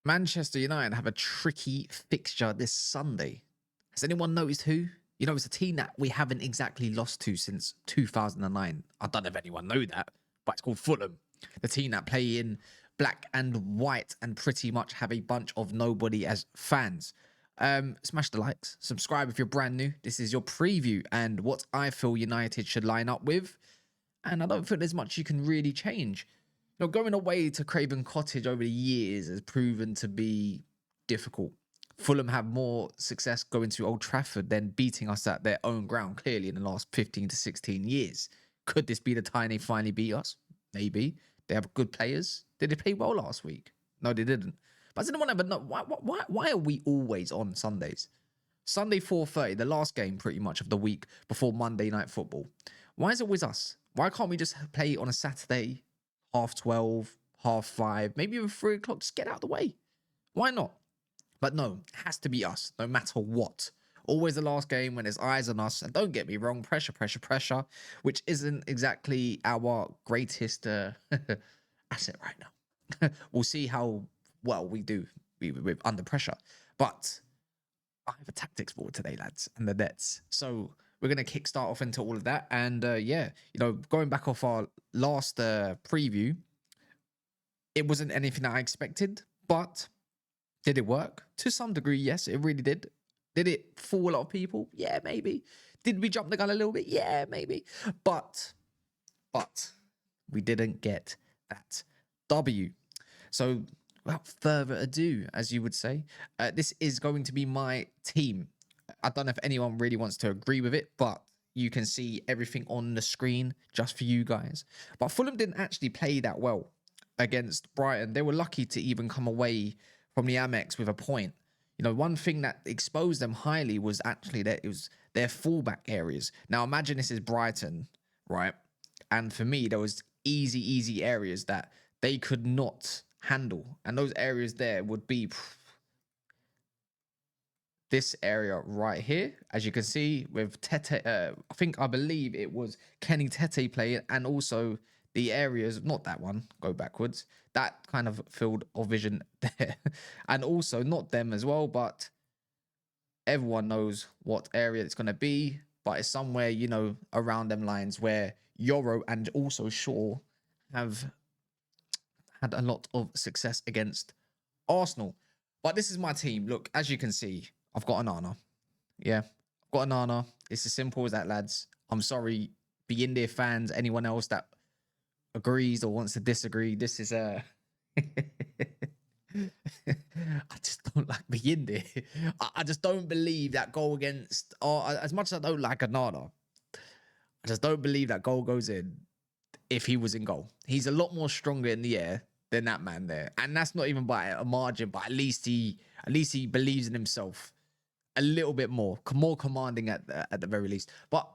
Manchester United have a tricky fixture this Sunday. Has anyone noticed who? You know, it's a team that we haven't exactly lost to since 2009. I don't know if anyone know that, but it's called Fulham. The team that play in black and white and pretty much have a bunch of nobody as fans. Smash the likes, subscribe if you're brand new. This is your preview and what I feel United should line up with. And I don't think there's much you can really change. You know, going away to Craven Cottage over the years has proven to be difficult. Fulham have more success going to Old Trafford than beating us at their own ground, clearly, in the last 15 to 16 years. Could this be the time they finally beat us? Maybe. They have good players. Did they play well last week? No, they didn't. But does anyone ever know why are we always on Sundays? Sunday 4:30, the last game pretty much of the week before Monday Night Football. Why is it always us? Why can't we just play on a Saturday, 12:30, 5:30, maybe even 3 o'clock? Just get out of the way. Why not? But no, it has to be us, no matter what. Always the last game when there's eyes on us. And don't get me wrong, pressure, pressure, pressure, which isn't exactly our greatest asset right now. We'll see how well we do with under pressure. But I have a tactics board today, lads, and the nets. So we're going to kickstart off into all of that. And yeah, you know, going back off our last preview, it wasn't anything that I expected, but did it work? To some degree, yes, it really did. Did it fool a lot of people? Yeah, maybe. Did we jump the gun a little bit? Yeah, maybe. But we didn't get that W. So without further ado, as you would say, this is going to be my team. I don't know if anyone really wants to agree with it, but you can see everything on the screen just for you guys. But Fulham didn't actually play that well against Brighton. They were lucky to even come away from the Amex with a point. You know, one thing that exposed them highly was actually that it was their fullback areas. Now, imagine this is Brighton, right? And for me, there was easy areas that they could not handle. And those areas there would be this area right here, as you can see with Tete. I believe it was Kenny Tete playing, and also the areas, not that one, go backwards, that kind of field of vision there. And also not them as well, but everyone knows what area it's going to be, but it's somewhere, you know, around them lines where Euro and also Shaw have had a lot of success against Arsenal. But this is my team. Look, as you can see, I've got Anana. Yeah, I've got Anana. It's as simple as that, lads. I'm sorry, be in there fans, anyone else that agrees or wants to disagree. This is a I just don't like being there. I just don't believe that goal against, or as much as I don't like Anana, I just don't believe that goal goes in if he was in goal. He's a lot more stronger in the air than that man there. And that's not even by a margin, but at least he believes in himself a little bit more commanding at the very least. But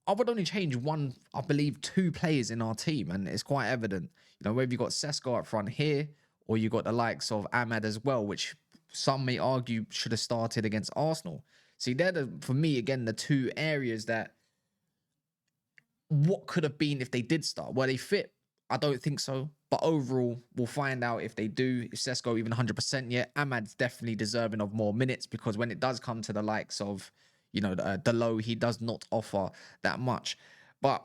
I would only change one, I believe, 2 players in our team, and it's quite evident. You know, whether you got Sesko up front here, or you got the likes of Ahmad as well, which some may argue should have started against Arsenal. See, they're for me again the 2 areas that what could have been if they did start. Were they fit? I don't think so. But overall, we'll find out if they do. If Sesko even 100% yet, Ahmad's definitely deserving of more minutes, because when it does come to the likes of, you know, the low, he does not offer that much. But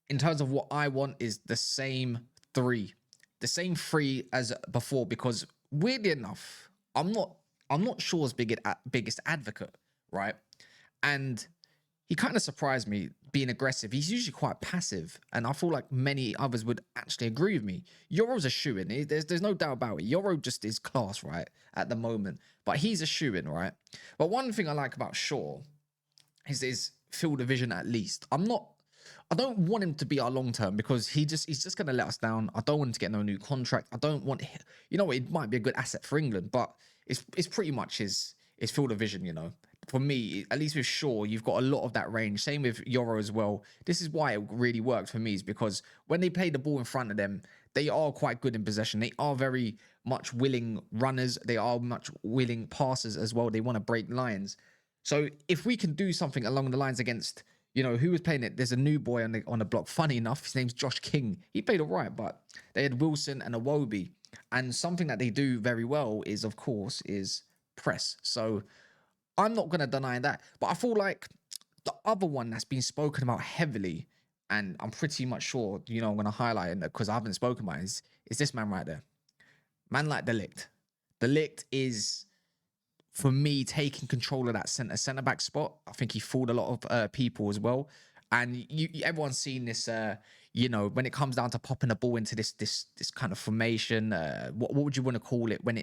in terms of what I want is the same 3. The same 3 as before, because weirdly enough, I'm not Shaw's biggest advocate, right? And he kind of surprised me being aggressive. He's usually quite passive, and I feel like many others would actually agree with me. Euro's a shoo-in. There's no doubt about it. Euro just is class, right, at the moment. But he's a shoo-in, right? But one thing I like about Shaw is his field of vision, at least. I don't want him to be our long term, because he's just going to let us down. I don't want him to get no new contract. I don't want, you know, it might be a good asset for England, but it's pretty much his field of vision, you know. For me, at least with Shaw, you've got a lot of that range. Same with Euro as well. This is why it really worked for me, is because when they play the ball in front of them, they are quite good in possession. They are very much willing runners. They are much willing passers as well. They want to break lines. So if we can do something along the lines against, you know, who was playing it? There's a new boy on the block. Funny enough, his name's Josh King. He played all right, but they had Wilson and Iwobi. And something that they do very well is, of course, is press. So I'm not going to deny that. But I feel like the other one that's been spoken about heavily, and I'm pretty much sure, you know, I'm going to highlight it because I haven't spoken about it, is this man right there. Man like De Ligt. De Ligt is, for me, taking control of that centre back spot. I think he fooled a lot of people as well. And everyone's seen this, you know, when it comes down to popping the ball into this kind of formation. What would you want to call it when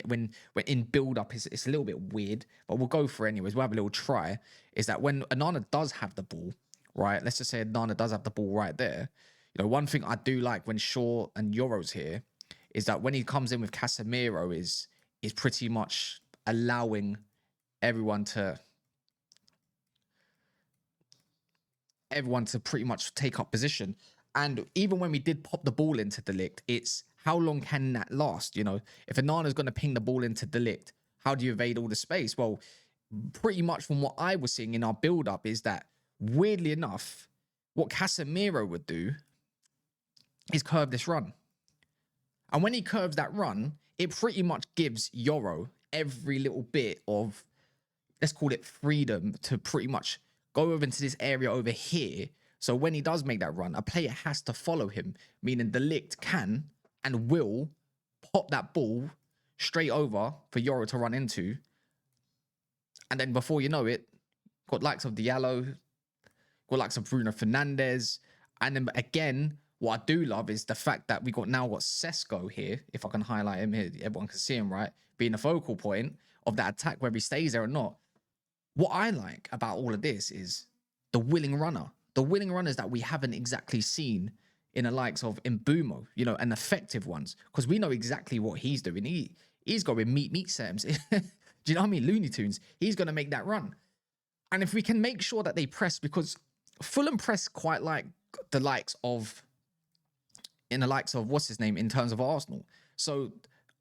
in build up? It's a little bit weird, but we'll go for it anyways. We'll have a little try. Is that when Onana does have the ball, right? Let's just say Onana does have the ball right there. You know, one thing I do like when Shaw and Euro's here is that when he comes in with Casemiro is pretty much allowing everyone to pretty much take up position. And even when we did pop the ball into De Ligt, it's how long can that last? You know, if Onana's going to ping the ball into De Ligt, how do you evade all the space? Well, pretty much from what I was seeing in our build-up is that, weirdly enough, what Casemiro would do is curve this run. And when he curves that run, it pretty much gives Euro every little bit of, let's call it freedom, to pretty much go over into this area over here. So when he does make that run, a player has to follow him, meaning De Ligt can and will pop that ball straight over for Euro to run into. And then before you know it, got likes of Diallo, got likes of Bruno Fernandes. And then again, what I do love is the fact that we now got Sesko here. If I can highlight him here, everyone can see him, right? Being the focal point of that attack, whether he stays there or not. What I like about all of this is the willing runner. The willing runners that we haven't exactly seen in the likes of Mbeumo, you know, and effective ones. Because we know exactly what he's doing. He's going meet Sams. Do you know what I mean? Looney Tunes. He's going to make that run. And if we can make sure that they press, because Fulham press quite like the likes of, what's his name, in terms of Arsenal. So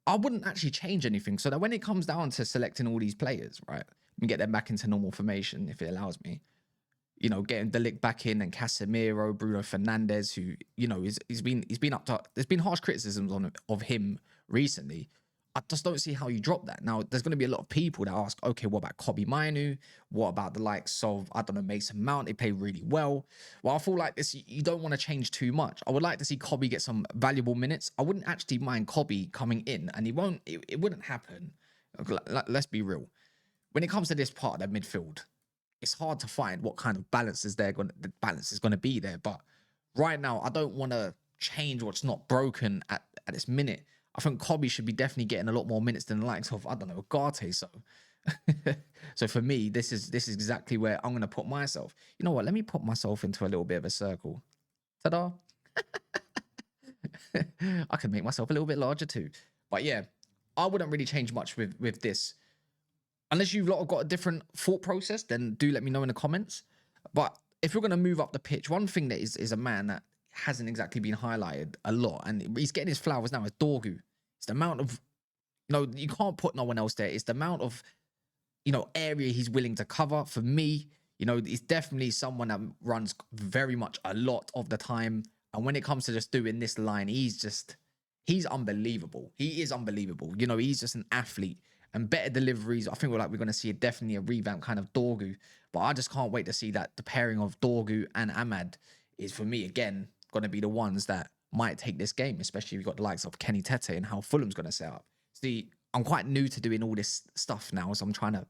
I wouldn't actually change anything. So that when it comes down to selecting all these players, right, and get them back into normal formation, if it allows me, you know, getting De Ligt back in and Casemiro, Bruno Fernandes, who, you know, he's been up to, there's been harsh criticisms of him recently. I just don't see how you drop that. Now, there's going to be a lot of people that ask, okay, what about Kobbie Mainoo? What about the likes of, I don't know, Mason Mount? They play really well. Well, I feel like this, you don't want to change too much. I would like to see Kobbie get some valuable minutes. I wouldn't actually mind Kobbie coming in, and it wouldn't happen. Let's be real. When it comes to this part of the midfield, it's hard to find what kind of balance is going to be there. But right now, I don't want to change what's not broken at this minute. I think Kobbie should be definitely getting a lot more minutes than the likes of, I don't know, Ugarte. So, so for me, this is exactly where I'm going to put myself. You know what? Let me put myself into a little bit of a circle. Ta-da! I can make myself a little bit larger too. But yeah, I wouldn't really change much with this. Unless you've got a different thought process, then do let me know in the comments. But if you're going to move up the pitch, one thing that is a man that hasn't exactly been highlighted a lot, and he's getting his flowers now, is Dorgu. It's the amount of, you know, you can't put no one else there. It's the amount of, you know, area he's willing to cover. For me, you know, he's definitely someone that runs very much a lot of the time. And when it comes to just doing this line, he's unbelievable. He is unbelievable. You know, he's just an athlete. And better deliveries, I think we're going to see definitely a revamp kind of Dorgu. But I just can't wait to see that the pairing of Dorgu and Ahmad is, for me, again, going to be the ones that might take this game, especially if you've got the likes of Kenny Tete and how Fulham's going to set up. See, I'm quite new to doing all this stuff now, so I'm trying to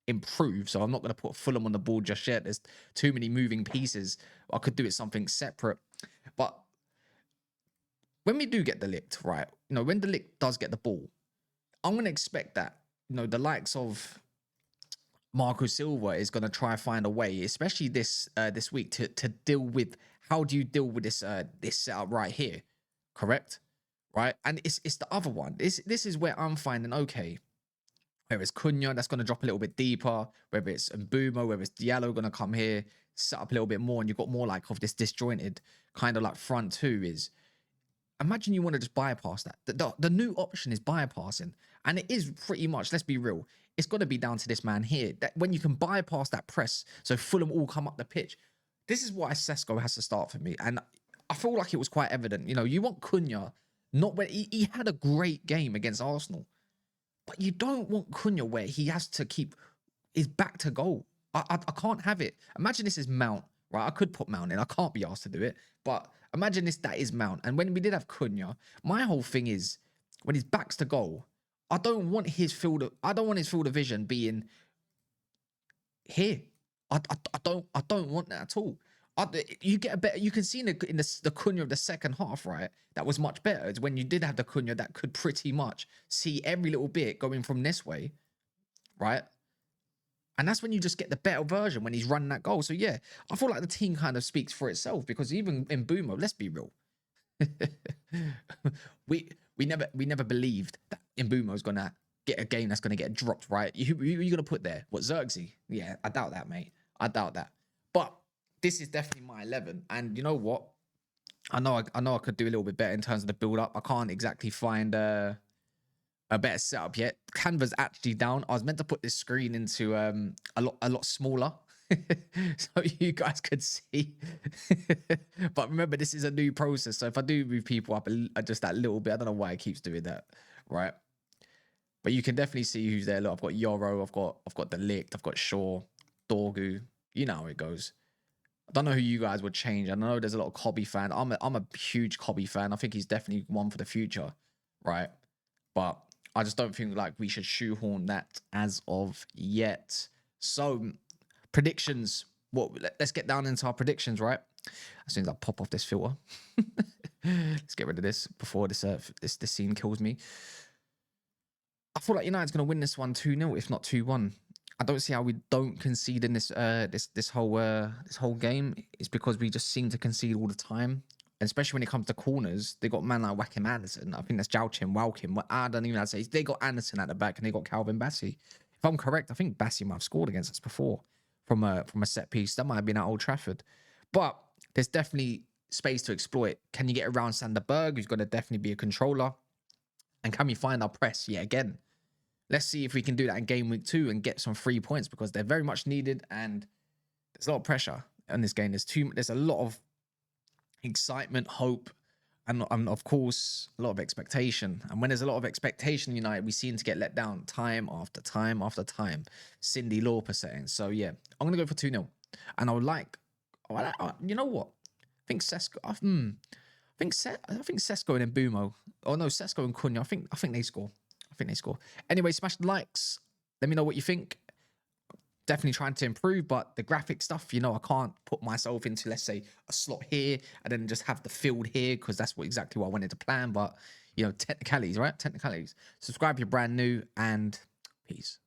improve. So I'm not going to put Fulham on the board just yet. There's too many moving pieces. I could do it something separate. But when we do get De Ligt, right, you know, when De Ligt does get the ball, I'm going to expect that, you know, the likes of Marco Silva is going to try and find a way, especially this week, to deal with, how do you deal with this setup right here, correct? Right? And it's the other one. This is where I'm finding, okay, whether it's Cunha, that's going to drop a little bit deeper, whether it's Mbeumo, whether it's Diallo going to come here, set up a little bit more, and you've got more like of this disjointed kind of like front two is, imagine you want to just bypass that. The new option is bypassing. And it is pretty much, let's be real, it's got to be down to this man here. That when you can bypass that press, so Fulham all come up the pitch, this is why Sesko has to start for me. And I feel like it was quite evident. You know, you want Cunha Not when he had a great game against Arsenal. But you don't want Cunha where he has to keep his back to goal. I can't have it. Imagine this is Mount, right? I could put Mount in. I can't be asked to do it. But imagine that is Mount. And when we did have Cunha, my whole thing is when his back's to goal, I don't want his field of vision being here. I don't want that at all. You get a better. You can see in the Cunha of the second half, right? That was much better. It's when you did have the Cunha that could pretty much see every little bit going from this way, right? And that's when you just get the better version when he's running that goal. So yeah, I feel like the team kind of speaks for itself because even in Mbeumo, let's be real, we never believed that Mbeumo is gonna get a game that's gonna get dropped, right? Who you gonna put there? What, Xerxes? Yeah, I doubt that, mate. I doubt that. But this is definitely my 11, and you know what? I know I could do a little bit better in terms of the build up. I can't exactly find a better setup yet. Canva's actually down. I was meant to put this screen into a lot smaller. So you guys could see. But remember, this is a new process. So if I do move people up just that little bit, I don't know why it keeps doing that, right? But you can definitely see who's there. Look, I've got Yoro, I've got Delict, I've got Shaw, Dorgu. You know how it goes. I don't know who you guys would change. I know there's a lot of Cobby fan. I'm a huge Cobby fan. I think he's definitely one for the future, right? But I just don't think like we should shoehorn that as of yet. So predictions. Let's get down into our predictions, right? As soon as I pop off this filter, let's get rid of this before this scene kills me. I feel like United's going to win this one 2-0, if not 2-1. I don't see how we don't concede in this whole game. It's because we just seem to concede all the time. And especially when it comes to corners, they got man like Wackham Anderson. I think that's Jauchin, Walkim. I don't even know how to say. They got Anderson at the back and they got Calvin Bassey. If I'm correct, I think Bassey might have scored against us before from a set piece. That might have been at Old Trafford. But there's definitely space to exploit. Can you get around Sander Berg, who's going to definitely be a controller? And can we find our press yet again? Let's see if we can do that in game week 2 and get some 3 points because they're very much needed and there's a lot of pressure in this game. There's a lot of excitement, hope, and of course a lot of expectation. And when there's a lot of expectation, United, we seem to get let down time after time after time. Cindy Lauper saying. So yeah, I'm gonna go for 2-0. And I would like, you know what? I think Sesko. I think Sesko and Mbeumo. Oh no, Sesko and Cunha. I think they score. Anyway, smash the likes. Let me know what you think. Definitely trying to improve, but the graphic stuff, you know, I can't put myself into, let's say, a slot here and then just have the field here because that's exactly what I wanted to plan. But, you know, technicalities, right? Technicalities. Subscribe if you're brand new and peace.